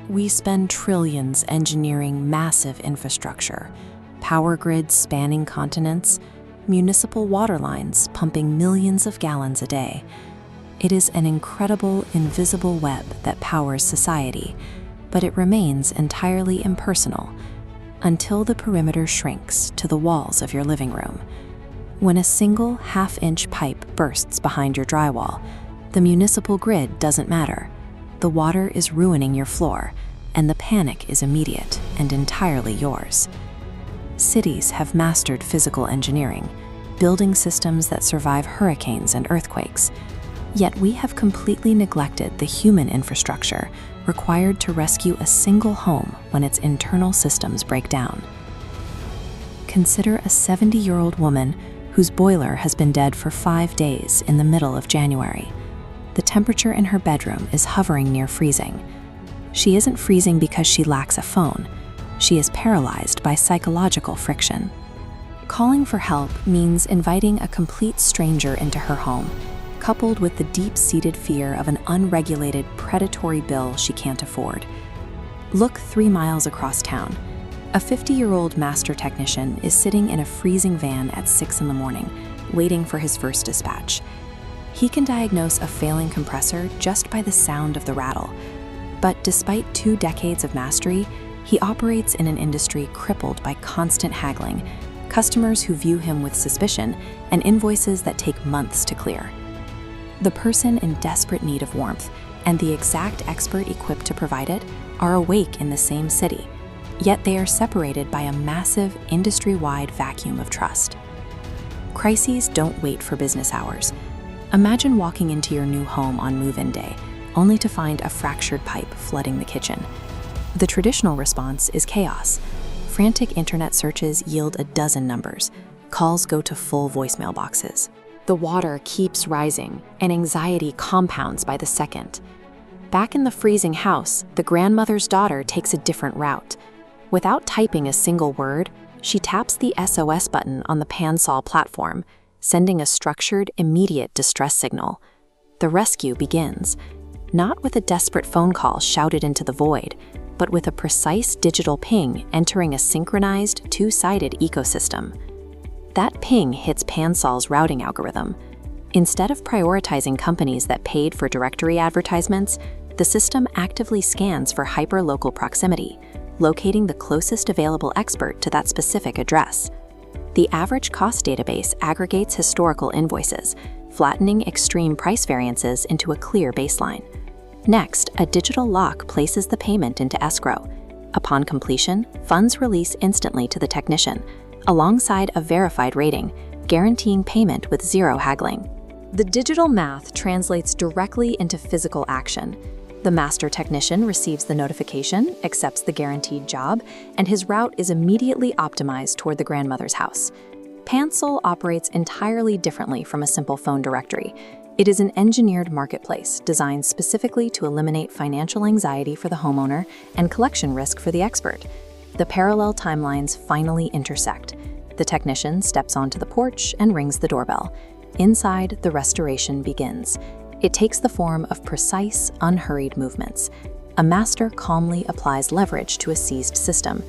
We spend trillions engineering massive infrastructure, power grids spanning continents, municipal water lines pumping millions of gallons a day. It is an incredible, invisible web that powers society, but it remains entirely impersonal until the perimeter shrinks to the walls of your living room. When a single half-inch pipe bursts behind your drywall, the municipal grid doesn't matter. The water is ruining your floor, and the panic is immediate and entirely yours. Cities have mastered physical engineering, building systems that survive hurricanes and earthquakes. Yet we have completely neglected the human infrastructure required to rescue a single home when its internal systems break down. Consider a 70-year-old woman whose boiler has been dead for 5 days in the middle of January. The temperature in her bedroom is hovering near freezing. She isn't freezing because she lacks a phone. She is paralyzed by psychological friction. Calling for help means inviting a complete stranger into her home, coupled with the deep-seated fear of an unregulated, predatory bill she can't afford. Look 3 miles across town. A 50-year-old master technician is sitting in a freezing van at 6 in the morning, waiting for his first dispatch. He can diagnose a failing compressor just by the sound of the rattle. But despite 2 decades of mastery, he operates in an industry crippled by constant haggling, customers who view him with suspicion, and invoices that take months to clear. The person in desperate need of warmth and the exact expert equipped to provide it are awake in the same city, yet they are separated by a massive industry-wide vacuum of trust. Crises don't wait for business hours. Imagine walking into your new home on move-in day, only to find a fractured pipe flooding the kitchen. The traditional response is chaos. Frantic internet searches yield a dozen numbers. Calls go to full voicemail boxes. The water keeps rising, and anxiety compounds by the second. Back in the freezing house, the grandmother's daughter takes a different route. Without typing a single word, she taps the SOS button on the PanSol platform, sending a structured, immediate distress signal. The rescue begins, not with a desperate phone call shouted into the void, but with a precise digital ping entering a synchronized, 2-sided ecosystem. That ping hits PanSol's routing algorithm. Instead of prioritizing companies that paid for directory advertisements, the system actively scans for hyper-local proximity, locating the closest available expert to that specific address. The average cost database aggregates historical invoices, flattening extreme price variances into a clear baseline. Next, a digital lock places the payment into escrow. Upon completion, funds release instantly to the technician, alongside a verified rating, guaranteeing payment with zero haggling. The digital math translates directly into physical action. The master technician receives the notification, accepts the guaranteed job, and his route is immediately optimized toward the grandmother's house. PanSol operates entirely differently from a simple phone directory. It is an engineered marketplace designed specifically to eliminate financial anxiety for the homeowner and collection risk for the expert. The parallel timelines finally intersect. The technician steps onto the porch and rings the doorbell. Inside, the restoration begins. It takes the form of precise, unhurried movements. A master calmly applies leverage to a seized system.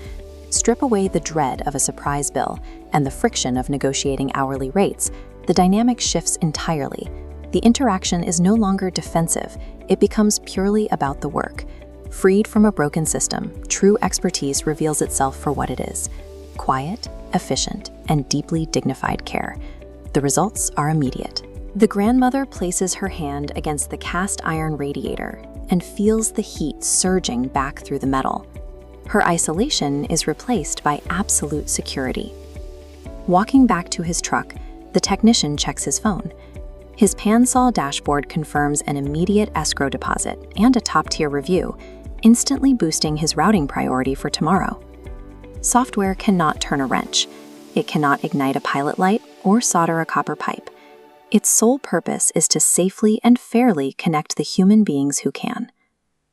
Strip away the dread of a surprise bill and the friction of negotiating hourly rates. The dynamic shifts entirely. The interaction is no longer defensive. It becomes purely about the work. Freed from a broken system, true expertise reveals itself for what it is: quiet, efficient, and deeply dignified care. The results are immediate. The grandmother places her hand against the cast iron radiator and feels the heat surging back through the metal. Her isolation is replaced by absolute security. Walking back to his truck, the technician checks his phone. His PanSol dashboard confirms an immediate escrow deposit and a top-tier review, instantly boosting his routing priority for tomorrow. Software cannot turn a wrench. It cannot ignite a pilot light or solder a copper pipe. Its sole purpose is to safely and fairly connect the human beings who can.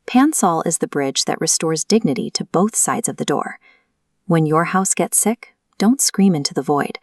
PanSol is the bridge that restores dignity to both sides of the door. When your house gets sick, don't scream into the void.